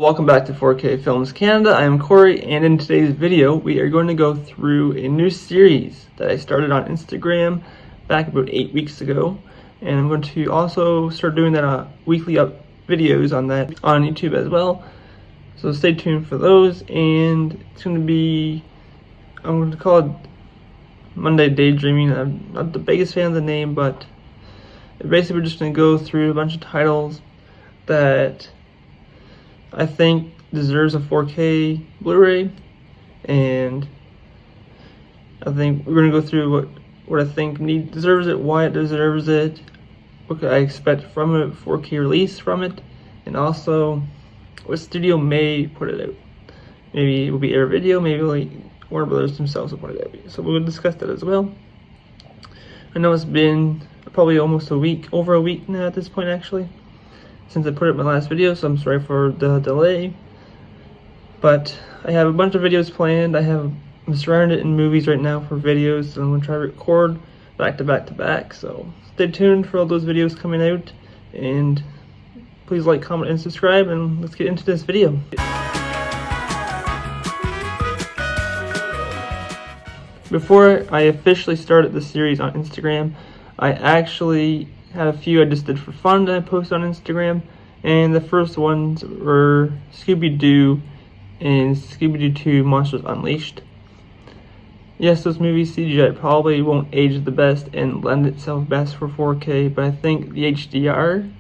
Welcome back to 4K Films Canada. I am Corey, and in today's video we are going to go through a new series that I started on Instagram back about 8 weeks ago, and I'm going to also start doing that weekly videos on that on YouTube as well. So stay tuned for those, and it's going to be, I'm going to call it Monday Daydreaming. I'm not the biggest fan of the name, but basically we're just going to go through a bunch of titles that I think deserves a 4K Blu-ray, and I think we're gonna go through what I think deserves it, why it deserves it, what I expect from a 4K release from it, and also what studio may put it out. Maybe it will be Air Video, maybe like Warner Brothers themselves will put it out. So we'll discuss that as well. I know it's been probably almost a week, over a week now at this point actually, since I put up my last video, so I'm sorry for the delay. But I have a bunch of videos planned. I'm surrounded in movies right now for videos, so I'm going to try to record back to back to back. So stay tuned for all those videos coming out, and please like, comment, and subscribe, and let's get into this video. Before I officially started the series on Instagram, I actually had a few I just did for fun that I posted on Instagram, and the first ones were Scooby-Doo and Scooby-Doo 2 Monsters Unleashed. Yes, those movies CGI probably won't age the best and lend itself best for 4K, but I think the HDR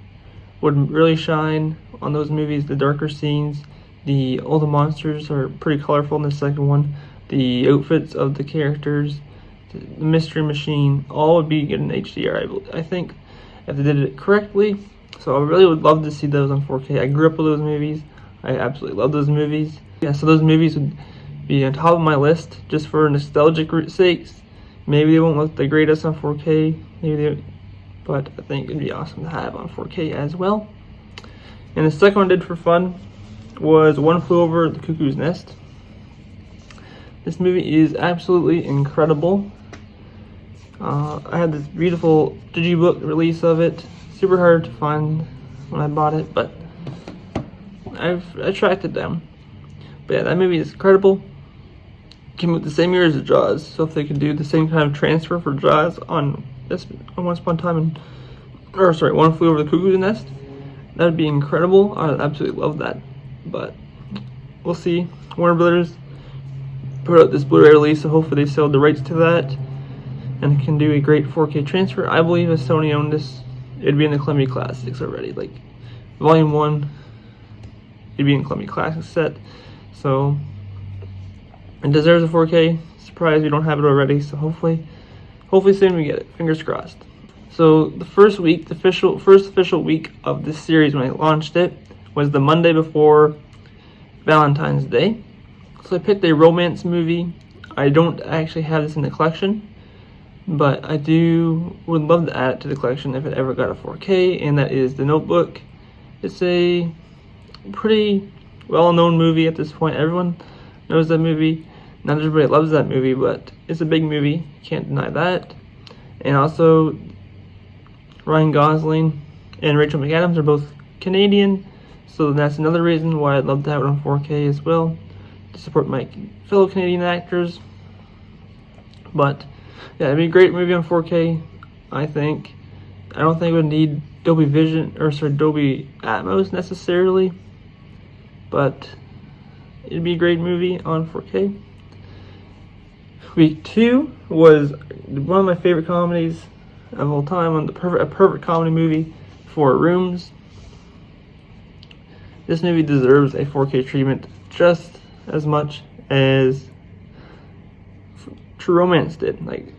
would really shine on those movies. The darker scenes, all the monsters are pretty colorful in the second one, the outfits of the characters, the mystery machine, all would be good in HDR, I think, if they did it correctly. So I really would love to see those on 4K. I grew up with those movies. I absolutely love those movies. Yeah, so those movies would be on top of my list just for nostalgic sakes. Maybe they won't look the greatest on 4K, but I think it'd be awesome to have on 4K as well. And the second one I did for fun was One Flew Over the Cuckoo's Nest. This movie is absolutely incredible. I had this beautiful digibook release of it. Super hard to find when I bought it, but I tracked it down. But yeah, that movie is incredible. Came out the same year as Jaws, so if they could do the same kind of transfer for Jaws on Once Upon a Time One Flew Over the Cuckoo's Nest, that would be incredible. I would absolutely love that. But we'll see. Warner Brothers put out this Blu-ray release, so hopefully they sold the rights to that and can do a great 4K transfer. I believe if Sony owned this, it'd be in the Columbia Classics already. Like Volume 1, it'd be in Columbia Classics set. So it deserves a 4K. Surprised we don't have it already. So hopefully soon we get it. Fingers crossed. So the first official week of this series when I launched it was the Monday before Valentine's Day. So I picked a romance movie. I don't actually have this in the collection, but I would love to add it to the collection if it ever got a 4K, and that is The Notebook. It's a pretty well-known movie at this point. Everyone knows that movie. Not everybody loves that movie, but it's a big movie. Can't deny that. And also, Ryan Gosling and Rachel McAdams are both Canadian, so that's another reason why I'd love to have it on 4K as well, to support my fellow Canadian actors. But yeah, it'd be a great movie on 4K, I think. I don't think it would need Dolby Atmos necessarily, but it'd be a great movie on 4K. Week 2 was one of my favorite comedies of all time, a perfect comedy movie, Four Rooms. This movie deserves a 4K treatment just as much as True Romance did. Like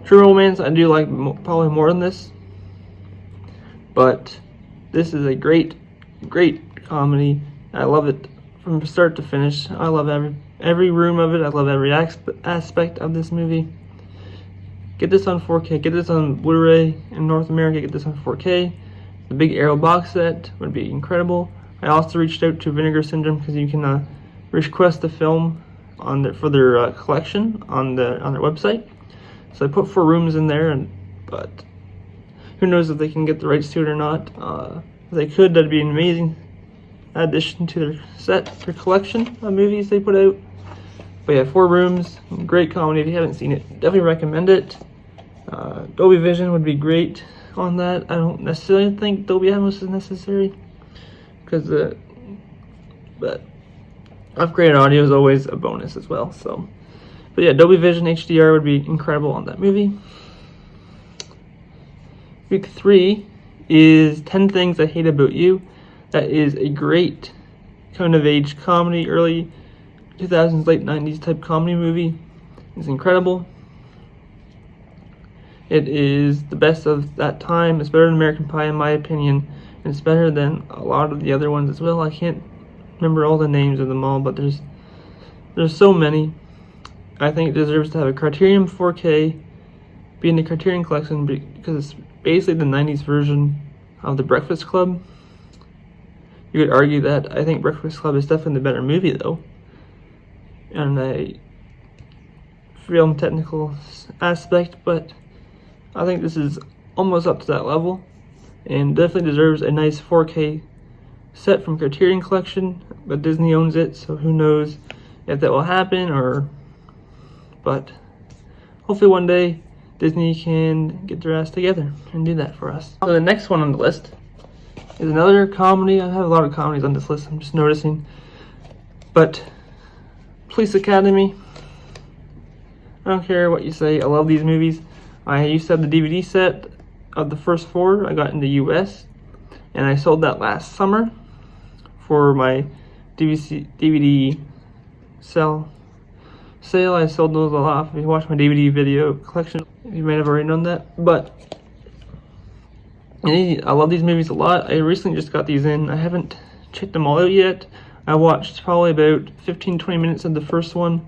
True Romance, I do like probably more than this, but this is a great comedy. I love it from start to finish. I love every room of it. I love every aspect of this movie. Get this on 4K. Get this on Blu-ray in North America. Get this on 4K. The big Arrow box set would be incredible. I also reached out to Vinegar Syndrome because you can request the film for their collection on their website. So I put 4 rooms in there, but who knows if they can get the rights to it or not. If they could, that'd be an amazing addition to their collection of movies they put out. But yeah, 4 Rooms, great comedy. If you haven't seen it, definitely recommend it. Dolby Vision would be great on that. I don't necessarily think Dolby Atmos is necessary, because but upgraded audio is always a bonus as well. So, but yeah, Dolby Vision HDR would be incredible on that movie. Week 3 is 10 Things I Hate About You. That is a great coming-of-age comedy, early 2000s, late 90s type comedy movie. It's incredible. It is the best of that time. It's better than American Pie in my opinion, and it's better than a lot of the other ones as well. I can't remember all the names of them all, but there's so many. I think it deserves to have a Criterion 4K, be in the Criterion collection, because it's basically the 90s version of The Breakfast Club. You could argue that. I think Breakfast Club is definitely the better movie though, and a film technical aspect, but I think this is almost up to that level, and definitely deserves a nice 4K set from Criterion Collection, but Disney owns it, so who knows if that will happen, but hopefully one day Disney can get their ass together and do that for us. So the next one on the list is another comedy. I have a lot of comedies on this list, I'm just noticing, but Police Academy, I don't care what you say, I love these movies. I used to have the DVD set of the first 4 I got in the US, and I sold that last summer for my DVD sale. I sold those all off. If you watch my DVD video collection, you may have already known that, but I love these movies a lot. I recently just got these in. I haven't checked them all out yet. I watched probably about 15-20 minutes of the first one,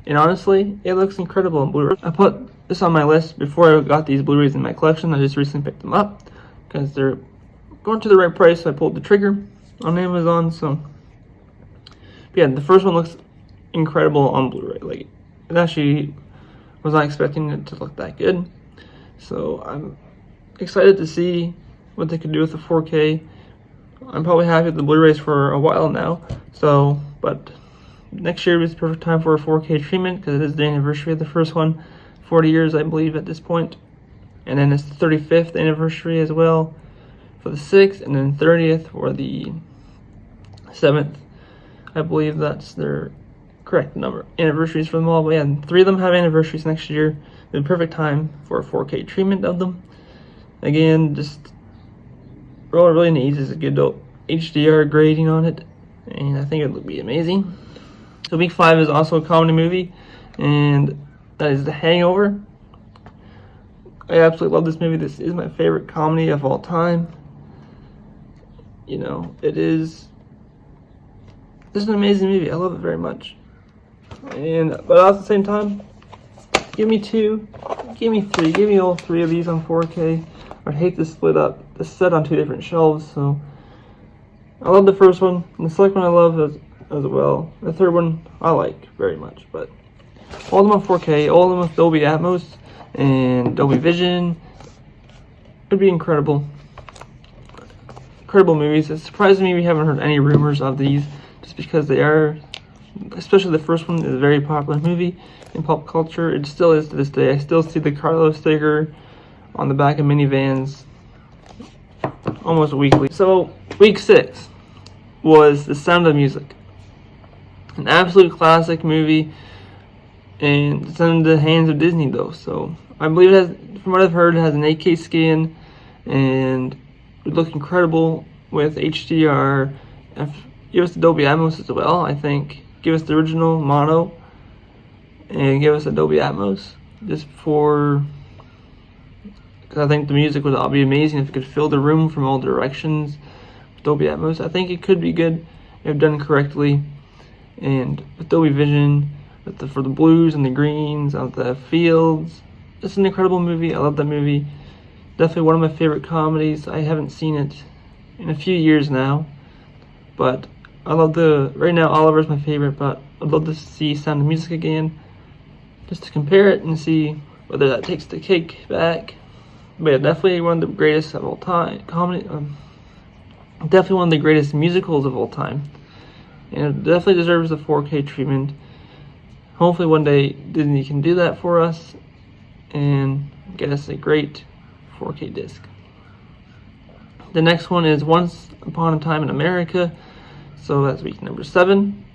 and honestly, it looks incredible on Blu-ray. I put this on my list before I got these Blu-rays in my collection. I just recently picked them up because they're going to the right price, so I pulled the trigger on Amazon. So yeah, the first one looks incredible on Blu-ray. Like, it actually was not expecting it to look that good, so I'm excited to see what they could do with the 4K. I'm probably happy with the Blu-rays for a while now, so but next year is the perfect time for a 4K treatment because it is the anniversary of the first one, 40 years I believe at this point, and then it's the 35th anniversary as well for the 6th, and then 30th for the 7th. I believe that's their correct number anniversaries for them all, but yeah, 3 of them have anniversaries next year. The perfect time for a 4K treatment of them. Again, just all it really needs is a good HDR grading on it, and I think it would be amazing. So week 5 is also a comedy movie, and that is The Hangover. I absolutely love this movie. This is my favorite comedy of all time. You know, it is an amazing movie. I love it very much. But at the same time, give me 2, give me 3, give me all 3 of these on 4K. I'd hate to split up the set on 2 different shelves. So I love the first one, and the second one I love as well. The third one I like very much, but all of them on 4K, all of them with Dolby Atmos and Dolby Vision. It'd be incredible. Incredible movies. It's surprising me we haven't heard any rumors of these, just because they are, especially the first one, is a very popular movie in pop culture. It still is to this day. I still see the Carlos sticker on the back of minivans almost weekly. So week 6 was The Sound of Music, an absolute classic movie, and it's in the hands of Disney though. So I believe it has, from what I've heard, it has an 8K scan and it would look incredible with HDR. Give us the Dolby Atmos as well. I think give us the original mono and give us a Dolby Atmos, just for, because I think the music would all be amazing if it could fill the room from all directions with Dolby Atmos. I think it could be good if done correctly, and with Dolby Vision, for the blues and the greens of the fields. It's an incredible movie. I love that movie. Definitely one of my favorite comedies. I haven't seen it in a few years now, but I love right now Oliver's my favorite, but I'd love to see Sound of Music again, just to compare it and see whether that takes the cake back. But yeah, definitely one of the greatest of all time comedy Definitely one of the greatest musicals of all time. And it definitely deserves the 4K treatment. Hopefully one day Disney can do that for us and get us a great 4K disc. The next one is Once Upon a Time in America. So that's week number 7.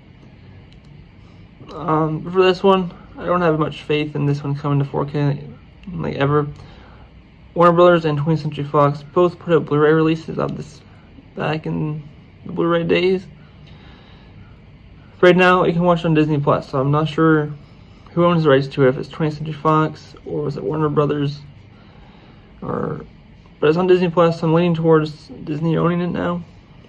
For this one, I don't have much faith in this one coming to 4K like ever. Warner Brothers and 20th Century Fox both put out Blu-ray releases of this back in the Blu-ray days. Right now, you can watch it on Disney Plus, so I'm not sure who owns the rights to it, if it's 20th Century Fox or was it Warner Brothers, but it's on Disney Plus. I'm leaning towards Disney owning it now,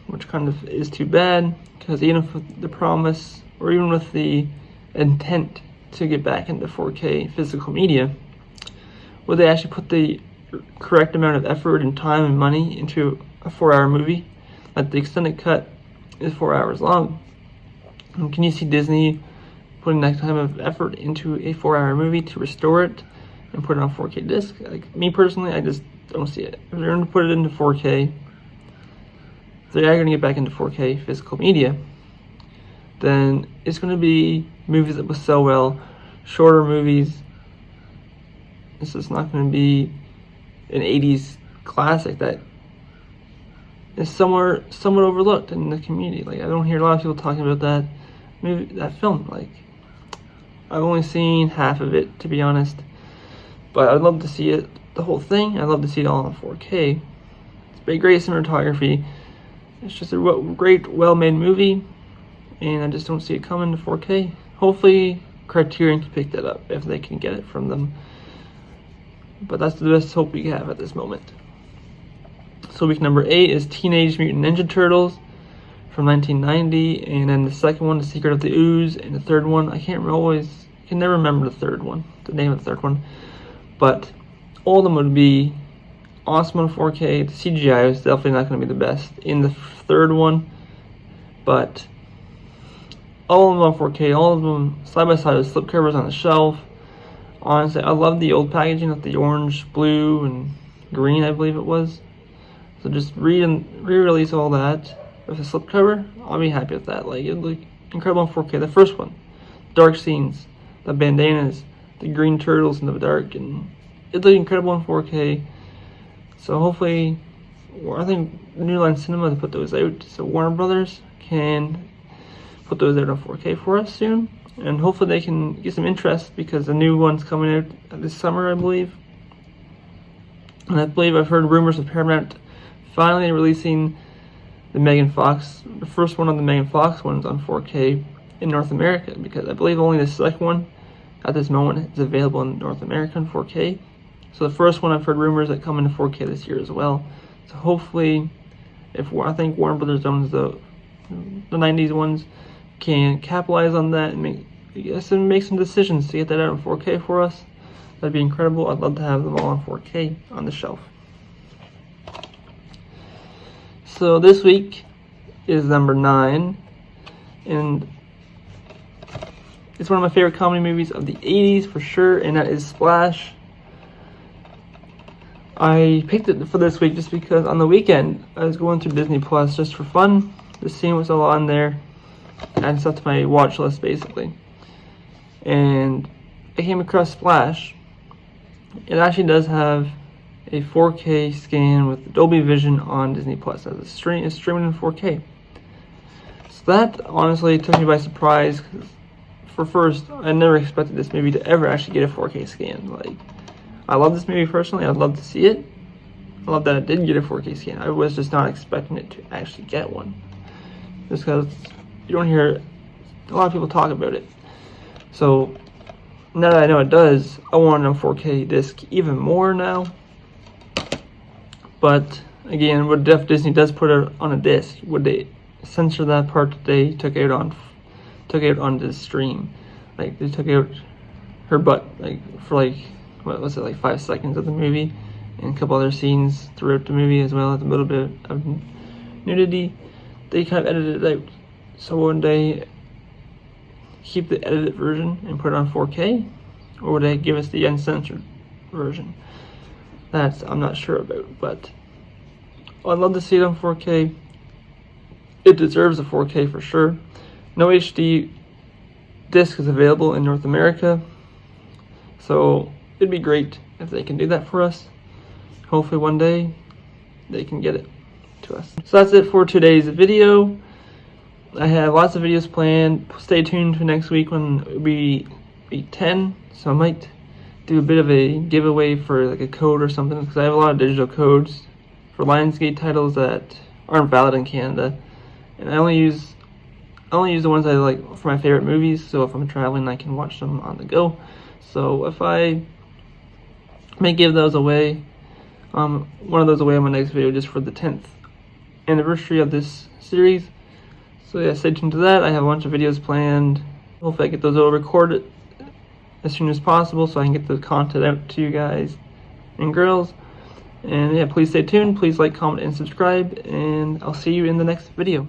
which kind of is too bad, because even with the promise, or even with the intent to get back into 4K physical media, would they actually put the correct amount of effort and time and money into a 4-hour movie? Like the extended cut is 4 hours long. And can you see Disney putting that time of effort into a 4-hour movie to restore it and put it on 4K disc? Like me personally, I just don't see it. If they're going to put it into 4K, if they are going to get back into 4K physical media, then it's going to be movies that will sell well, shorter movies. This is not going to be an 80s classic that is somewhat overlooked in the community. Like, I don't hear a lot of people talking about that movie, that film. Like, I've only seen half of it, to be honest, but I'd love to see it, the whole thing. I'd love to see it all on 4K. It's great cinematography. It's just a great, well-made movie, and I just don't see it coming to 4K. Hopefully, Criterion can pick that up if they can get it from them. But that's the best hope we have at this moment. So week number 8 is Teenage Mutant Ninja Turtles from 1990, and then the second one, The Secret of the Ooze, and the third one, I can never remember the third one, the name of the third one, but all of them would be awesome on 4K. The CGI is definitely not going to be the best in the third one, but all of them on 4K, all of them side by side with slipcovers on the shelf. Honestly, I love the old packaging with the orange, blue, and green, I believe it was. So just re-release all that with a slipcover. I'll be happy with that. Like, it looked incredible on 4K. The first one, dark scenes, the bandanas, the green turtles in the dark, and it looked incredible on 4K. So hopefully, I think New Line Cinema to put those out, so Warner Brothers can put those out on 4K for us soon, and hopefully they can get some interest, because the new one's coming out this summer, I believe. And I believe I've heard rumors of Paramount finally releasing the first one of the Megan Fox ones on 4K in North America, because I believe only the second one at this moment is available in North America in 4K. So the first one, I've heard rumors that come into 4K this year as well. So hopefully, I think Warner Brothers owns the 90s ones, can capitalize on that and make some decisions to get that out in 4K for us. That'd be incredible. I'd love to have them all on 4K on the shelf. So this week is number 9, and it's one of my favorite comedy movies of the 80s for sure, and that is Splash. I picked it for this week just because on the weekend I was going through Disney Plus just for fun, just seeing what's all on there, adding stuff to my watch list basically. And I came across Splash. It actually does have a 4K scan with Dolby Vision on Disney Plus. As it's streaming in 4K. So that honestly took me by surprise, because for first, I never expected this movie to ever actually get a 4K scan. Like, I love this movie personally. I'd love to see it. I love that it did get a 4K scan. I was just not expecting it to actually get one, just because you don't hear a lot of people talk about it. So now that I know it does, I want a 4K disc even more now. But again, if Disney does put it on a disc, would they censor that part that they took out on the stream? Like, they took out her butt, like, for like, what was it, like 5 seconds of the movie, and a couple other scenes throughout the movie as well, with a little bit of nudity. They kind of edited it out. So would they keep the edited version and put it on 4K, or would they give us the uncensored version? That's I'm not sure about, but I'd love to see it on 4K. it deserves a 4K for sure. No HD disc is available in North America, so it'd be great if they can do that for us. Hopefully one day they can get it to us. So that's it for today's video. I have lots of videos planned. Stay tuned for next week when it'll be week 10. So I might do a bit of a giveaway for like a code or something, because I have a lot of digital codes for Lionsgate titles that aren't valid in Canada, and I only use the ones I like for my favorite movies. So if I'm traveling, I can watch them on the go. So if I may give those away, one of those away on my next video, just for the 10th anniversary of this series. So yeah, stay tuned to that. I have a bunch of videos planned. Hopefully I get those all recorded as soon as possible so I can get the content out to you guys and girls. And yeah, please stay tuned. Please like, comment, and subscribe. And I'll see you in the next video.